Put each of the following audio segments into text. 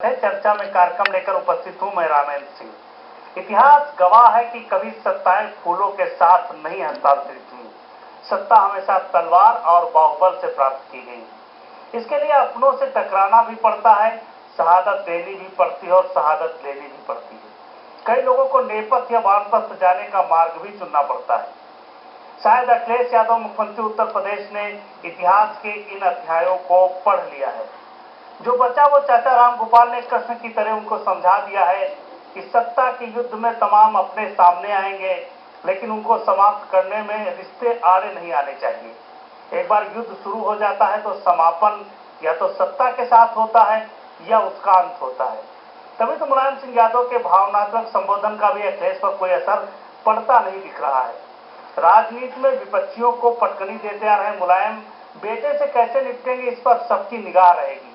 चर्चा में कार्यक्रम लेकर उपस्थित हूं मैं रामेंद्र सिंह। इतिहास गवाह है कि कभी सत्ताएं फूलों के साथ नहीं हस्तांतरित हुई। सत्ता हमेशा तलवार और बाहुबल से प्राप्त की गई। इसके लिए अपनों से टकराना भी पड़ता है, शहादत देनी भी पड़ती है और शहादत लेनी भी पड़ती है। कई लोगों को नेपथ्य या वानप्रस्थ जाने का मार्ग भी चुनना पड़ता है। शायद अखिलेश यादव मुख्यमंत्री उत्तर प्रदेश ने इतिहास के इन अध्यायों को पढ़ लिया है। जो बचा वो चाचा राम गोपाल ने कृष्ण की तरह उनको समझा दिया है कि सत्ता के युद्ध में तमाम अपने सामने आएंगे, लेकिन उनको समाप्त करने में रिश्ते आड़े नहीं आने चाहिए। एक बार युद्ध शुरू हो जाता है तो समापन या तो सत्ता के साथ होता है या उसका अंत होता है। तभी तो मुलायम सिंह यादव के भावनात्मक संबोधन का भी अखिलेश पर कोई असर पड़ता नहीं दिख रहा है। राजनीति में विपक्षियों को पटकनी देते आ रहे मुलायम बेटे से कैसे निपटेंगे, इस पर सबकी निगाह रहेगी।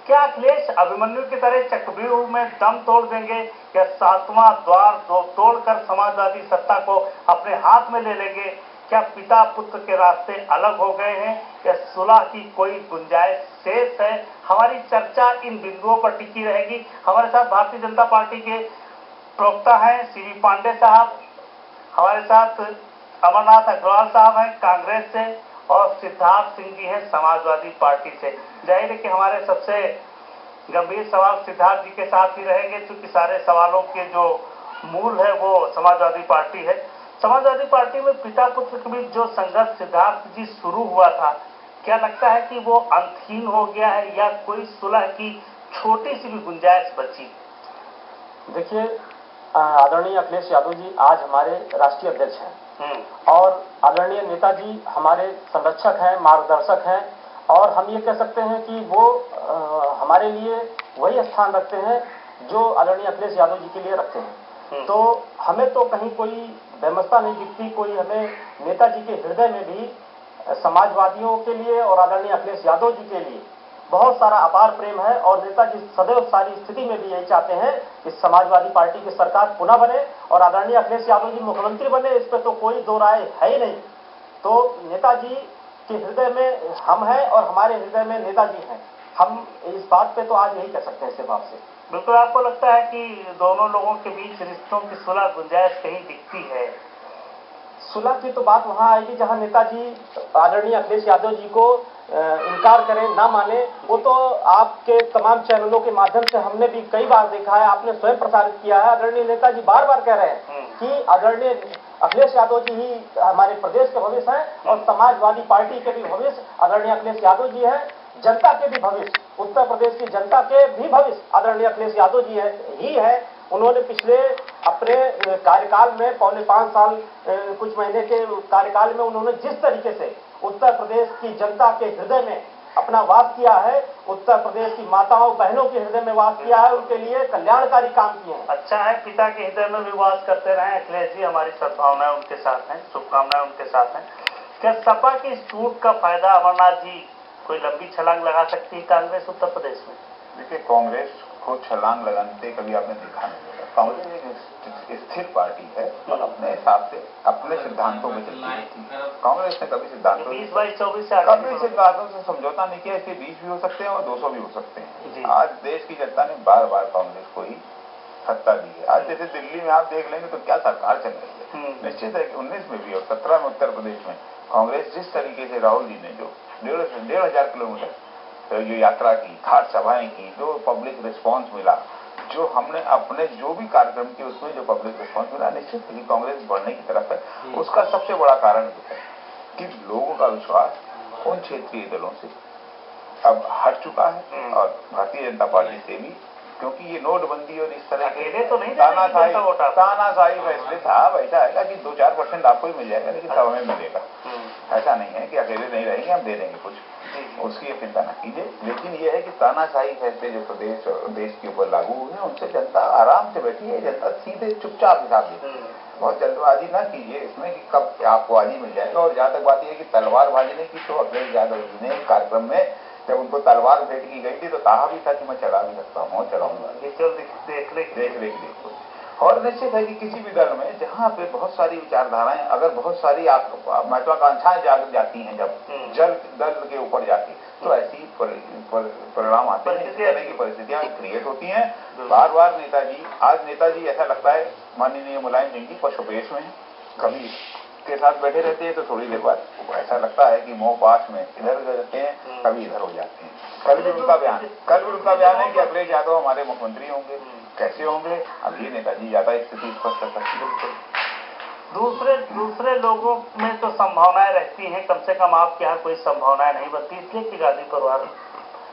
क्या अखिलेश अभिमन्यु की तरह चक्रव्यूह में दम तोड़ देंगे या सातवां द्वार तोड़कर समाजवादी सत्ता को अपने हाथ में ले लेंगे? क्या पिता पुत्र के रास्ते अलग हो गए हैं या सुलह की कोई गुंजाइश शेष है? हमारी चर्चा इन बिंदुओं पर टिकी रहेगी। हमारे साथ भारतीय जनता पार्टी के प्रवक्ता हैं सीवी पांडे साहब, हमारे साथ अमरनाथ अग्रवाल साहब हैं कांग्रेस से, और सिद्धार्थ सिंह जी हैं समाजवादी पार्टी से। जाहिर है कि हमारे सबसे गंभीर सवाल सिद्धार्थ जी के साथ ही रहेंगे, क्योंकि सारे सवालों के जो मूल है वो समाजवादी पार्टी है। समाजवादी पार्टी में पिता पुत्र के बीच जो संघर्ष सिद्धार्थ जी शुरू हुआ था, क्या लगता है कि वो अंतहीन हो गया है या कोई सुलह की छोटी सी भी गुंजाइश बची? देखिए, आदरणीय अखिलेश यादव जी आज हमारे राष्ट्रीय अध्यक्ष हैं और आदरणीय नेताजी हमारे संरक्षक हैं, मार्गदर्शक हैं, और हम ये कह सकते हैं कि वो हमारे लिए वही स्थान रखते हैं जो आदरणीय अखिलेश यादव जी के लिए रखते हैं। तो हमें तो कहीं कोई बेमस्ता नहीं दिखती। कोई हमें नेताजी के हृदय में भी समाजवादियों के लिए और आदरणीय अखिलेश यादव जी के लिए बहुत सारा अपार प्रेम है, और नेताजी सदैव सारी स्थिति में भी यही चाहते हैं कि समाजवादी पार्टी की सरकार पुनः बने और आदरणीय अखिलेश यादव जी मुख्यमंत्री बने। इस पर तो कोई दो राय है ही नहीं। तो नेताजी के हृदय में हम हैं और हमारे हृदय में नेताजी हैं। हम इस बात पे तो आज यही कह सकते हैं सिर्फ आपसे। बिल्कुल। आपको लगता है कि दोनों लोगों के बीच रिश्तों की सुलह गुंजाइश कहीं दिखती है? सुलह की तो बात वहां आएगी जहां नेताजी आदरणीय अखिलेश यादव जी को इनकार करें, ना माने। वो तो आपके तमाम चैनलों के माध्यम से हमने भी कई बार देखा है, आपने स्वयं प्रसारित किया है। आदरणीय नेताजी बार बार कह रहे हैं कि आदरणीय अखिलेश यादव जी ही हमारे प्रदेश के भविष्य हैं और समाजवादी पार्टी के भी भविष्य आदरणीय अखिलेश यादव जी हैं, जनता के भी भविष्य, उत्तर प्रदेश की जनता के भी भविष्य आदरणीय अखिलेश यादव जी ही है। उन्होंने पिछले अपने कार्यकाल में 4.5 साल कुछ महीने के कार्यकाल में उन्होंने जिस तरीके से उत्तर प्रदेश की जनता के हृदय में अपना वास किया है, उत्तर प्रदेश की माताओं बहनों के हृदय में वास किया है, उनके लिए कल्याणकारी काम किए हैं। अच्छा है, पिता के हृदय में भी वास करते रहे अखिलेश जी। हमारी सद्भावनाएं उनके साथ हैं, शुभकामनाएं उनके साथ हैं। क्या सपा की इस टूट का फायदा अमरनाथ जी कोई लंबी छलांग लगा सकती है कांग्रेस उत्तर प्रदेश में? देखिए, कांग्रेस को छलांग लगाते कभी आपने देखा नहीं होगा। कांग्रेस एक स्थिर पार्टी है और अपने हिसाब से अपने सिद्धांतों में चलती रहती है। कांग्रेस ने कभी सिद्धांतों 20-22-24 कभी सिद्धांतों से समझौता नहीं किया। इसके 20 भी हो सकते हैं और 200 भी हो सकते हैं। आज देश की जनता ने बार बार कांग्रेस को ही सत्ता दी है। आज जैसे दिल्ली में आप देख लेंगे तो क्या सरकार चल रही है। निश्चित है कि 19 में भी और 17 में उत्तर प्रदेश में कांग्रेस जिस तरीके से राहुल जी ने जो 1,500 किलोमीटर जो यात्रा की, घाट सभाएं की, जो पब्लिक रिस्पांस मिला, जो हमने अपने जो भी कार्यक्रम किए उसमें जो पब्लिक रिस्पांस मिला, निश्चित है कि कांग्रेस बढ़ने की तरफ है। उसका सबसे बड़ा कारण है कि लोगों का विश्वास उन क्षेत्रीय दलों से अब हट चुका है और भारतीय जनता पार्टी से भी, क्योंकि ये नोटबंदी और इस तरह के तो तानाशाही फैसले साहब ऐसा है कि 2-4% आपको ही मिल जाएगा, लेकिन सब हमें मिलेगा। ऐसा नहीं है कि अकेले नहीं रहेंगे, हम दे देंगे कुछ, उसकी चिंता न कीजिए। लेकिन यह है कि तानाशाही फैसले जो प्रदेश और देश के ऊपर लागू हुए उनसे जनता आराम से बैठी है। जनता सीधे चुपचाप हिसाब देती है। बहुत जल्दबाजी ना कीजिए इसमें कि कब आपको आजी मिल जाएगा। और जहां तक बात यह है कि तलवार भाजने की, तो अखिलेश यादव जी ने कार्यक्रम में जब उनको तलवार भेंट की गई थी तो कहा भी था कि मैं चढ़ा भी सकता हूँ और चढ़ाऊंगा। देखो, और निश्चित है कि किसी भी दल में जहाँ पे बहुत सारी विचारधाराएं, अगर बहुत सारी महत्वाकांक्षाएं जाग जाती हैं, जब जल दल के ऊपर जाती तो ऐसी परिणाम आते हैं, इस तरह की परिस्थितियां क्रिएट होती हैं। बार बार नेताजी, आज नेताजी ऐसा लगता है माननीय मुलायम सिंह जी पशुपेश में, कभी के साथ बैठे रहते हैं तो थोड़ी देर बाद ऐसा लगता है कि मोह पास में इधर उधर रहते हैं, कभी इधर हो जाते हैं। कल भी उनका बयान है कि अखिलेश यादव हमारे मुख्यमंत्री होंगे। कैसे होंगे, अब ये नेताजी ज्यादा स्थिति स्पष्ट कर सकते हैं। दूसरे लोगों में तो संभावनाएं रहती हैं, कम से कम आपके यहाँ कोई संभावनाएं नहीं बनती, इसलिए कि गांधी परिवार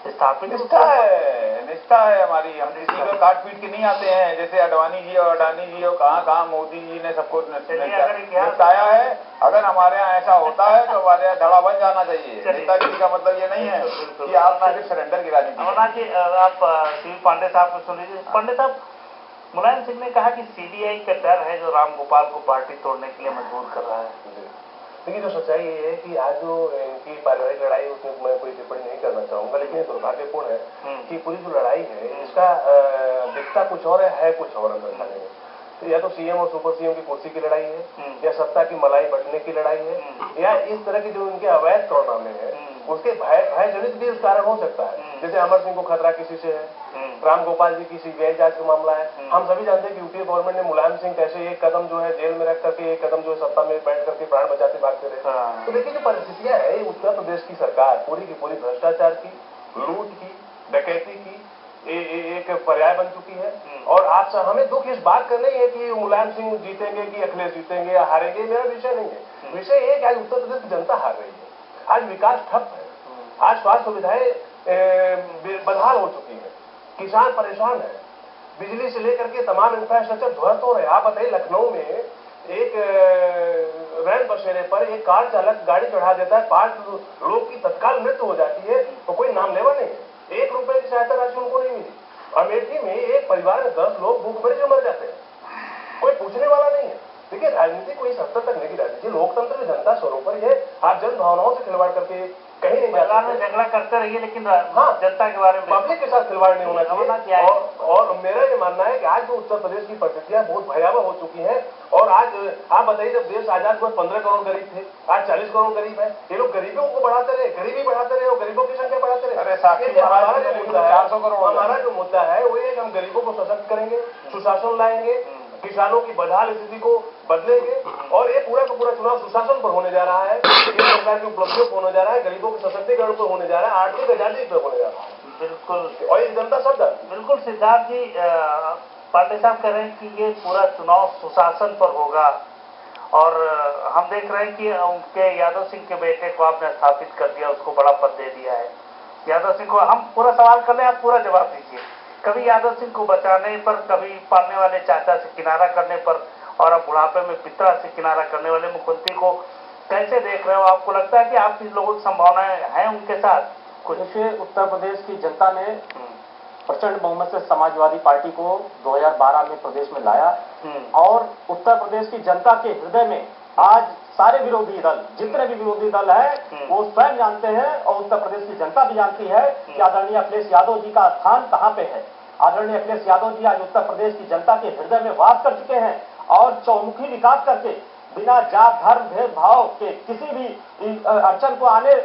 स्थापित निष्ठा है हमारी। हम किसी को काट पीट के नहीं आते हैं, जैसे अडवाणी जी और अडानी जी और कहाँ मोदी जी ने सबको निपटाया है। अगर हमारे यहाँ ऐसा होता है तो हमारे यहाँ धड़ा बन जाना चाहिए। नेतागिरी का मतलब ये नहीं है कि आप सिर्फ सरेंडर की राजनीति। अमरनाथ जी, आप सी पांडे साहब को सुन लीजिए। पांडे साहब, मुलायम सिंह ने कहा कि सीबीआई का डर है जो राम गोपाल को पार्टी तोड़ने के लिए मजबूर कर रहा है। देखिए, जो सच्चाई ये है कि आज जो इनकी पारिवारिक लड़ाई उसमें मैं कोई टिप्पणी नहीं करना चाहूंगा, लेकिन ये दुर्भाग्यपूर्ण है कि पूरी जो लड़ाई है इसका दिखता कुछ और है कुछ और अंदर खाने में। तो या तो सीएम और सुपर सीएम की कुर्सी की लड़ाई है, या सत्ता की मलाई बटने की लड़ाई है, या इस तरह के जो इनके अवैध तौरनामे हैं उसके भय जनित भी उस कारण हो सकता है। जैसे अमर सिंह को खतरा किसी से है, राम गोपाल जी की सीबीआई जांच का मामला है। हम सभी जानते हैं कि यूपीए गवर्नमेंट ने मुलायम सिंह कैसे एक कदम जो है जेल में रख करके एक कदम जो है सत्ता में बैठ करके प्राण बचाते भागते रहे। तो देखिए, जो परिस्थितियां है उत्तर प्रदेश की सरकार पूरी की पूरी भ्रष्टाचार की, लूट की, डकैती की एक पर्याय बन चुकी है। और आज हमें दुख इस बात का नहीं है कि मुलायम सिंह जीतेंगे कि अखिलेश जीतेंगे या हारेंगे, मेरा विषय नहीं है। विषय ये कि आज उत्तर प्रदेश की जनता हार रही है, आज विकास ठप है, आज स्वास्थ्य सुविधाएं बदहाल हो चुकी है, किसान परेशान है, बिजली से लेकर के तमाम इंफ्रास्ट्रक्चर ध्वस्त हो रहे हैं। आप बताइए, लखनऊ में एक रैन बसेरे पर एक कार चालक गाड़ी चढ़ा देता है, 5 लोग की तत्काल मृत्यु हो जाती है तो कोई नाम लेवा नहीं है, 1 रुपए की सहायता राशि उनको नहीं मिली। अमेठी में एक परिवार में 10 लोग भूखमरी से मर जाते हैं, कोई पूछने वाला नहीं है। देखिए, राजनीति कोई सत्ता तक नहीं राजनीति, लोकतंत्र में जनता स्वरूप है। आप जन भावनाओं से खिलवाड़ करके कहीं नहीं मैदान में झगड़ा करते रहिए, लेकिन हाँ, जनता के बारे में पब्लिक के साथ खिलवाड़ नहीं होना चाहिए। और मेरा ये मानना है कि आज जो उत्तर प्रदेश की परिस्थितियां बहुत भयावह हो चुकी हैं। और आज आप बताइए, जब देश आजाद हुआ 15 करोड़ गरीब थे, आज 40 करोड़ गरीब है। ये लोग गरीबों को बढ़ाते रहे, गरीबी बढ़ाते रहे और गरीबों की संख्या बढ़ाते रहे। हमारा जो मुद्दा है, 400 करोड़ हमारा जो मुद्दा है वो ये, हम गरीबों को सशक्त करेंगे, सुशासन लाएंगे, किसानों की बदहाल स्थिति को बदलेंगे। और ये पूरा का पूरा चुनाव सुशासन पर होने जा रहा है, सरकार की उपलब्धियों पर होने जा रहा है, गरीबों के सशक्तिकरण पर होने जा रहा है, आर्थिक आजादी पर होने जा रहा है। बिल्कुल, और ये जनता शब्द बिल्कुल। सिद्धार्थ जी, पांडे साहब कह रहे हैं कि ये पूरा चुनाव सुशासन पर होगा, और हम देख रहे हैं कि उनके यादव सिंह के बेटे को आपने स्थापित कर दिया, उसको बड़ा पद दे दिया है। यादव सिंह को हम पूरा सवाल कर लें, आप पूरा जवाब दीजिए। कभी यादव सिंह को बचाने पर, कभी पालने वाले चाचा से किनारा करने पर, और अब बुढ़ापे में पिता से किनारा करने वाले मुख्यमंत्री को कैसे देख रहे हो? आपको लगता है कि आपकी लोगों की संभावनाएं हैं उनके साथ? देखिए, उत्तर प्रदेश की जनता ने प्रचंड बहुमत से समाजवादी पार्टी को 2012 में प्रदेश में लाया, और उत्तर प्रदेश की जनता के हृदय में आज सारे विरोधी दल, जितने भी विरोधी दल है, वो स्वयं जानते हैं और उत्तर प्रदेश की जनता भी जानती है कि आदरणीय अखिलेश यादव जी का स्थान कहां पे है। आदरणीय अखिलेश यादव जी आज उत्तर प्रदेश की जनता के हृदय में वास कर चुके हैं, और चौमुखी विकास करके बिना जात धर्म भेदभाव के किसी भी अड़चन को आने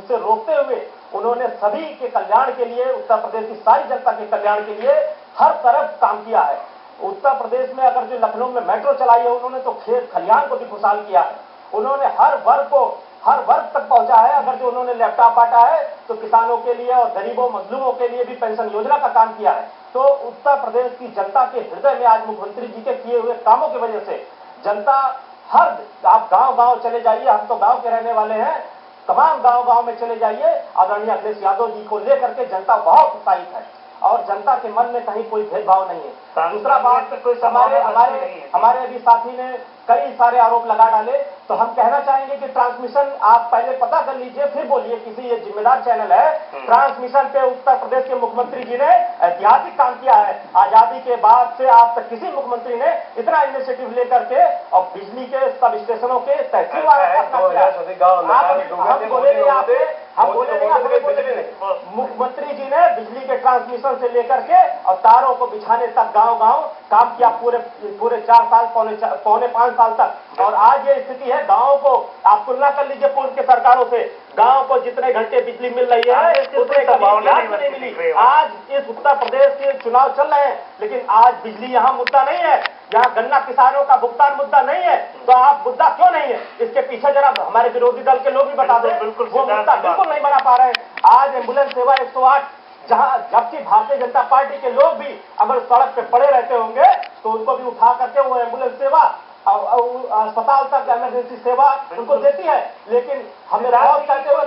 से रोकते हुए उन्होंने सभी के कल्याण के लिए, उत्तर प्रदेश की सारी जनता के कल्याण के लिए हर तरफ काम किया है। उत्तर प्रदेश में अगर जो लखनऊ में मेट्रो चलाई है, उन्होंने तो खेत खलिहान को भी खुशहाल किया है। उन्होंने हर वर्ग तक पहुंचा है। अगर जो उन्होंने लैपटॉप बांटा है तो किसानों के लिए और गरीबों मजलूमों के लिए भी पेंशन योजना का काम किया है। तो उत्तर प्रदेश की जनता के हृदय में आज मुख्यमंत्री जी के किए हुए कामों की वजह से जनता आप गांव-गांव चले जाइए, हम तो गांव के रहने वाले हैं, तमाम गांव-गांव में चले जाइए, आदरणीय अखिलेश यादव जी को लेकर के जनता बहुत उत्साहित है, और जनता के मन में कहीं कोई भेदभाव नहीं है। दूसरा बात, हमारे अभी साथी ने कई सारे आरोप लगा डाले, तो हम कहना चाहेंगे कि ट्रांसमिशन आप पहले पता कर लीजिए, फिर बोलिए। किसी ये जिम्मेदार चैनल है, ट्रांसमिशन पे उत्तर प्रदेश के मुख्यमंत्री जी ने ऐतिहासिक काम किया है। आजादी के बाद से आज तक किसी मुख्यमंत्री ने इतना इनिशिएटिव लेकर के और बिजली के सब स्टेशनों के मुख्यमंत्री जी ने बिजली के ट्रांसमिशन से लेकर के और तारों को बिछाने तक गांव-गांव काम किया, पूरे 4 साल, पौने 5 साल तक। और आज ये स्थिति है, गांवों को आप तुलना कर लीजिए पूर्व के सरकारों से, गांव को जितने घंटे बिजली मिल रही है उतने नहीं मिली। आज इस उत्तर प्रदेश के चुनाव चल रहे हैं, लेकिन आज बिजली यहाँ मुद्दा नहीं है, यहाँ गन्ना किसानों का भुगतान मुद्दा नहीं है। तो आप मुद्दा क्यों नहीं है, इसके पीछे जरा हमारे विरोधी दल के लोग भी बता दें। बिल्कुल वो मुद्दा बिल्कुल नहीं बना पा रहे हैं। आज एम्बुलेंस सेवा 108, जहां जबकि भारतीय जनता पार्टी के लोग भी अगर सड़क पे पड़े रहते होंगे तो उनको भी उठा करके वो एम्बुलेंस सेवा अस्पताल तक इमरजेंसी सेवा उनको देती है। लेकिन हमें बहुत कहते हुए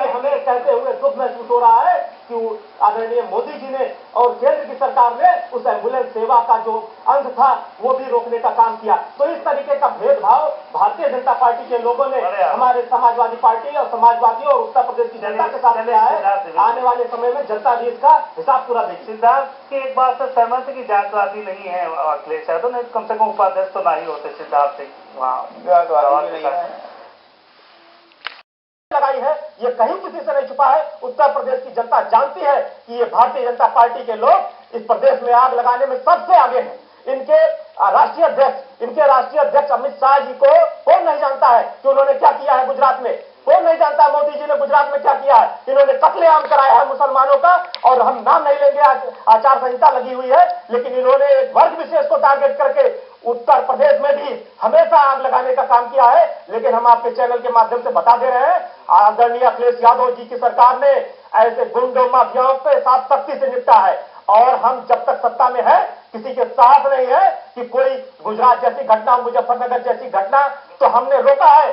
हमें कहते हुए दुख महसूस हो रहा है कि आदरणीय मोदी जी ने और केंद्र की सरकार ने उस एम्बुलेंस सेवा का जो अंत था वो भी रोकने का काम किया। तो इस तरीके का भेदभाव भारतीय जनता पार्टी के लोगों ने हमारे समाजवादी पार्टी और समाजवादी और उत्तर प्रदेश की जनता के साथ लिया है। आने वाले समय में जनता भी इसका हिसाब पूरा देगी। सिद्धार्थ की एक बात से सहमत है कि जातवादी नहीं है अखिलेश यादव ने, कम से कम उपाध्यक्ष तो नहीं होते सिद्धार्थ सिंह वहाँ लगाई है, ये कहीं किसी से नहीं छुपा है। उत्तर प्रदेश की जनता जानती है कि ये भारतीय जनता पार्टी के लोग इस प्रदेश में आग लगाने में सबसे आगे हैं। इनके राष्ट्रीय अध्यक्ष अमित शाह जी को कौन नहीं जानता है कि उन्होंने क्या किया है गुजरात में। कौन नहीं जानता मोदी जी ने गुजरात में क्या किया है। इन्होंने कत्लेआम कराया है मुसलमानों का, और हम नाम नहीं लेंगे, आचार संहिता लगी हुई है, लेकिन इन्होंने एक वर्ग विशेष को टारगेट करके उत्तर प्रदेश में भी हमेशा आग लगाने का काम किया है। लेकिन हम आपके चैनल के माध्यम से बता दे रहे हैं, आदरणीय अखिलेश यादव जी की सरकार ने ऐसे गुंडों माफियाओं पे साथ सख्ती से निपटा है। और हम जब तक सत्ता में है किसी के साथ नहीं है कि कोई गुजरात जैसी घटना, मुजफ्फरनगर जैसी घटना, तो हमने रोका है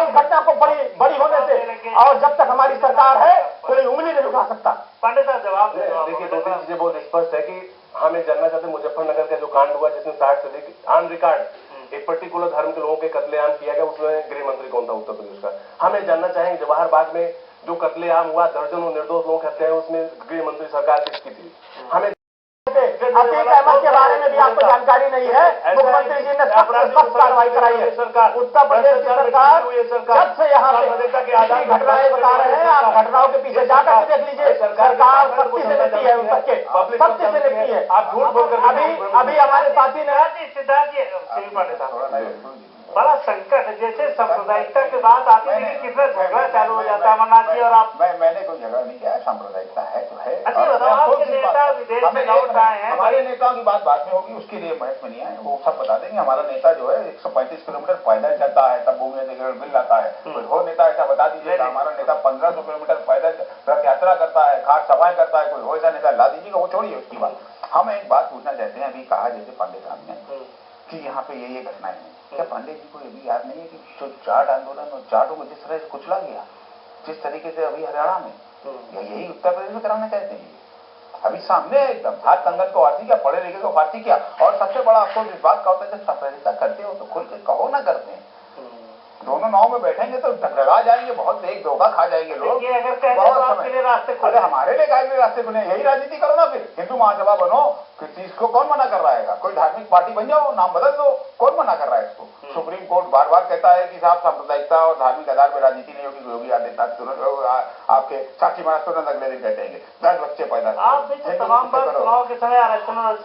उस घटना को बड़ी होने से। और जब तक हमारी सरकार है कोई उंगली नहीं उठा सकता। पंडित साहब जवाब देखिए, दो तीन चीजें बहुत स्पष्ट है कि हम ये जानना चाहते हैं मुजफ्फरनगर का जो कांड हुआ जिसमें 60 से लेकर ऑन रिकॉर्ड एक पर्टिकुलर धर्म के लोगों के कत्लेआम किया गया, उसमें गृह मंत्री कौन था उत्तर प्रदेश का। हम ये जानना चाहेंगे जवाहर बाग में जो कत्लेआम हुआ, दर्जनों निर्दोष लोग हत्या है, उसमें गृह मंत्री सरकार किसकी थी। हमें अतीक अहमद के बारे में भी आपको जानकारी नहीं है। मुख्यमंत्री जी ने सख्त कार्रवाई कराई है। उत्तर प्रदेश की सरकार जब से यहाँ पे घटनाएं बता रहे हैं, आप घटनाओं के पीछे जाकर के देख लीजिए, सरकार सख्ती से निपटी है, सबके सख्ती से निपटी है। आप झूठ बोलकर अभी हमारे साथी ने बड़ा संकट है, जैसे सांप्रदायिकता की बात आती है कितना झगड़ा चालू हो जाता है अमरनाथ जी। और आप मैंने कोई झगड़ा नहीं किया, सांप्रदायिकता है तो है। अच्छा बताओ, आपके नेता विदेश में लौट आए हैं, हमारे नेताओं की बात बाद में होगी, उसके लिए महत्व नहीं है, वो सब बता देंगे। हमारा नेता जो है 135 किलोमीटर पैदल चलता है, तब भूमि अधिग्रहण बिल लाता है। कोई हो नेता ऐसा बता दीजिएगा। हमारा नेता 1500 किलोमीटर पैदल रथ यात्रा करता है, खाट सभाएं करता है, कोई हो ऐसा नेता ला दीजिएगा। वो छोड़िए उसकी बात। हम एक बात पूछना चाहते हैं, अभी कहा जैसे पांडे साहब ने कि यहाँ पे ये घटनाएं हैं, क्या पांडे जी को ये भी याद नहीं है कि जो जाट आंदोलन और जाटों को जिस तरह से कुचला गया, जिस तरीके से अभी हरियाणा में, यही उत्तर प्रदेश में कराना चाहते हैं। अभी सामने एकदम हाथ कंगन को फांसी क्या, पढ़े लिखे को फांसी क्या। और सबसे बड़ा अफसोस इस बात का होता है जब सांप्रदायिकता करते हो तो खुल के कहो ना करते हैं। दोनों नाव में बैठेंगे तो टकरा जाएंगे, बहुत एक धोखा खा जाएंगे लोग। बहुत समय रास्ते खुले, हमारे लिए काहे रास्ते खुले। यही राजनीति करो ना, फिर हिंदू महासभा बनो, किस चीज को कौन मना कर रहा है। कोई धार्मिक पार्टी बन जाओ, नाम बदल दो, कौन मना कर रहा है इसको। सुप्रीम कोर्ट बार बार कहता है कि साहब सांप्रदायिकता और धार्मिक आधार पर राजनीति नहीं होगी। योगी आदित्यनाथ तुरंत आपके साक्षी महाराज तुरंत अगले दिन कहते हैं 10 बच्चे पैदा तमाम बार चुनाव के समय आरक्षण और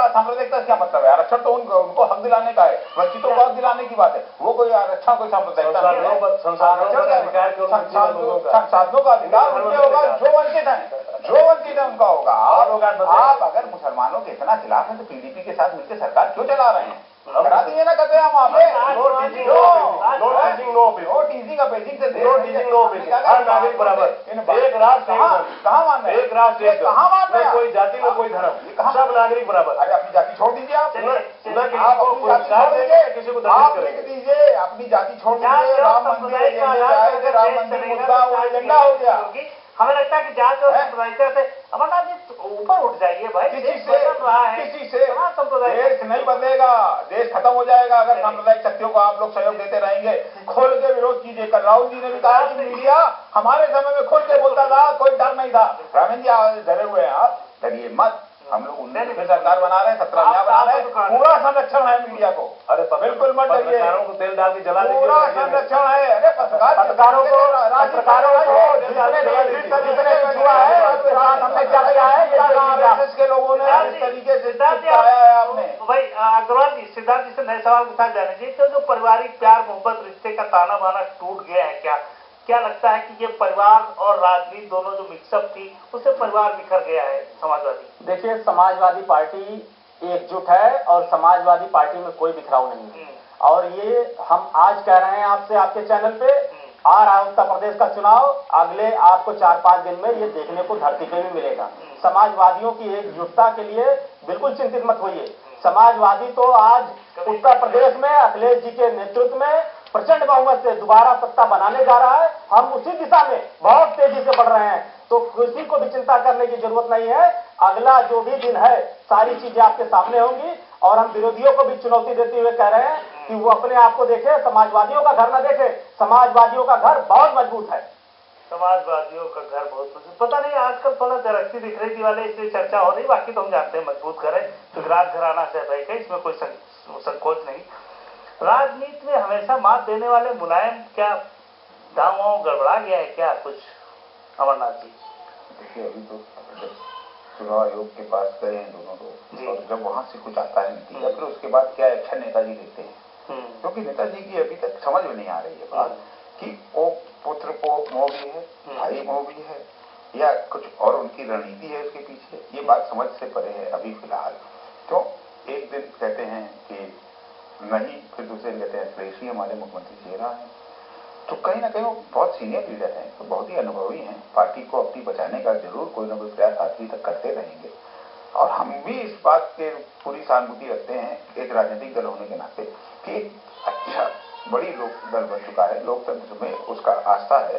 सांप्रदायिकता क्या मतलब है। आरक्षण तो उनको हक दिलाने का है, वंचितों को हक दिलाने की बात है। वो कोई आरक्षण कोई सांप्रदायिकता नहीं है। संसाधनों का अधिकार उनके होगा जो वंचित है उनका होगा। आप अगर मुसलमानों के इतना खिलाफ है तो पीडीपी के साथ मिलकर सरकार क्यों चला रहे हैं। करा दीजिए ना, कहते हैं हम वहाँ पे नो टीजिंग का बेसिक से हर नागरिक बराबर, एक राष्ट्र कहाँ मान रहे, एक राष्ट्र कहाँ मान रहे, कोई जाति में कोई धर्म, सब नागरिक बराबर। अरे अपनी जाति छोड़ दीजिए, आप किसी को लिख दीजिए अपनी जाति छोड़ दीजिए। राम मंदिर राम मंदिर मुद्दा वो एजेंडा हो गया। हमें लगता है कि जात और सांप्रदायिकता से अमरनाथ जी ऊपर उठ जाइए भाई। किसी से देश नहीं बदलेगा, देश खत्म हो जाएगा अगर सांप्रदायिक शक्तियों को आप लोग सहयोग देते रहेंगे। खोल के विरोध कीजिए। कल राहुल जी ने भी कहा कि मीडिया हमारे समय में खोल के बोलता था, कोई डर नहीं था। रामेन जी डरे हुए हैं आप, डरिए मत। हम लोग 19 में सरकार बना रहे हैं, 17 नया बना रहे हैं, पूरा संरक्षण है मीडिया को। अरे बिल्कुल मत डरिए, को तेल डाल के जला दीजिए, पूरा संरक्षण है। अरे पत्रकारों को हमने क्या किया है, के लोगों ने इस तरीके से आपने भाई अग्रवाल जी, सिद्धार्थ जी से नए सवाल के साथ जाने जी, तो जो पारिवारिक प्यार मोहब्बत रिश्ते का ताना बाना टूट गया है, क्या लगता है कि ये परिवार और राजनीति दोनों जो मिक्सअप थी उससे परिवार बिखर गया है समाजवादी? देखिए, समाजवादी पार्टी एकजुट है और समाजवादी पार्टी में कोई बिखराव नहीं है। और ये हम आज कह रहे हैं आपसे, आपके चैनल पे, आ रहा है उत्तर प्रदेश का चुनाव, अगले आपको 4-5 दिन में ये देखने को धरती पे भी मिलेगा। समाजवादियों की एकजुटता के लिए बिल्कुल चिंतित मत होइए। समाजवादी तो आज उत्तर प्रदेश में अखिलेश जी के नेतृत्व में प्रचंड बहुमत से दोबारा सत्ता बनाने जा रहा है। हम उसी दिशा में बहुत तेजी से बढ़ रहे हैं, तो किसी को भी चिंता करने की जरूरत नहीं है। अगला जो भी दिन है सारी चीजें आपके सामने होंगी, और हम विरोधियों को भी चुनौती देते हुए कह रहे हैं कि वो अपने आप को देखे, समाजवादियों का घर न देखे। समाजवादियों का घर बहुत मजबूत है। समाजवादियों का घर बहुत मजबूत, पता नहीं आजकल थोड़ा दरख्ती दिख रही थी वाले, इसलिए चर्चा हो रही, बाकी तो हम जानते हैं मजबूत घर है, तो राजघराना से भाई है, इसमें कोई संकोच नहीं। राजनीति में हमेशा मात देने वाले मुलायम, क्या दांव गड़बड़ा गया है क्या कुछ, अमरनाथ जी? देखिए, अभी तो चुनाव आयोग के पास गए हैं दोनों लोग, और जब वहां से कुछ आता है नतीजा, फिर उसके बाद क्या एक्शन नेताजी लेते हैं, क्योंकि नेताजी की अभी तक समझ में नहीं आ रही है बात कि वो पुत्र को मोह भी है, भाई मोह भी है, या कुछ और उनकी रणनीति है उसके पीछे, ये बात समझ से परे है अभी फिलहाल। तो एक दिन कहते हैं कि नहीं, फिर दूसरे दिन कहते हैं अखिलेश ही हमारे मुख्यमंत्री चेहरा है। तो कहीं ना कहीं वो बहुत सीनियर लीडर हैं, तो बहुत ही अनुभवी हैं, पार्टी को अपनी बचाने का जरूर कोई ना कोई प्रयास आखिरी तक करते रहेंगे। और हम भी इस बात के पूरी सहानुभूति रखते हैं एक राजनीतिक दल होने के नाते कि एक अच्छा बड़ी लोक दल बन चुका है, लोकतंत्र में उसका आस्था है,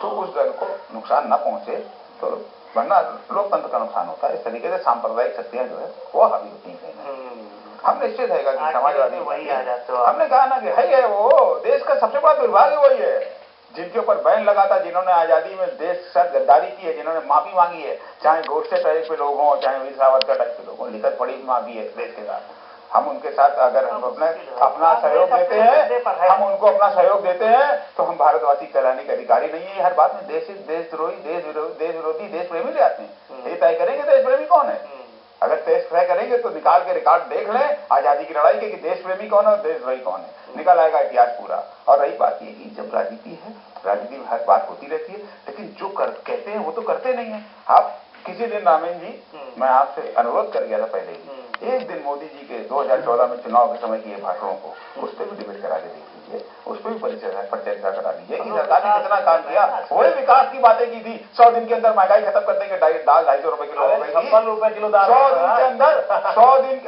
तो उस दल को नुकसान न पहुंचे, तो वरना लोकतंत्र का नुकसान होता है। इस तरीके से सांप्रदायिक शक्तियां जो है वो हावी होती हैं। हम निश्चित है कि समाजवादी वही आ जाते हो, हमने कहा ना कि है वो देश का सबसे बड़ा दुर्भाग्य वही है जिनके ऊपर बैन लगा था, जिन्होंने आजादी में देश के साथ गद्दारी की है, जिन्होंने माफी मांगी है, चाहे गोडसे टाइप के लोग हों, चाहे वीर सावरकर टाइप के लोग हों, लिखत पढ़ी माफी है देश के साथ। हम उनके साथ अगर हम अपना सहयोग देते हैं, हम उनको अपना सहयोग देते हैं, तो हम भारतवासी कहलाने के अधिकारी नहीं है। हर बात में देशद्रोही, देश विरोधी, देश प्रेमी ले आते हैं। ये तय करेंगे देश प्रेमी कौन है। अगर देश तय करेंगे तो निकाल के रिकॉर्ड देख लें आजादी की लड़ाई के कि देश प्रेमी कौन है और देशद्रोही कौन है, निकल आएगा इतिहास पूरा। और रही बात ये कि जब राजनीति है, राजनीति में हर बात होती रहती है, लेकिन जो कहते हैं वो तो करते नहीं है। आप किसी दिन रामेन जी, मैं आपसे अनुरोध कर गया था पहले ही, एक दिन मोदी जी के 2014 में चुनाव के समय किए भाषणों को उस पर भी डिबेट करा के देख लीजिए, उस पर भी परिचर्चा करा लीजिए कि सरकार ने कितना काम किया। वही विकास की बातें की थी, 100 दिन के अंदर महंगाई खत्म कर देंगे, दाल 250 रुपए किलो हो गई, 100 दिन के अंदर 100 दिन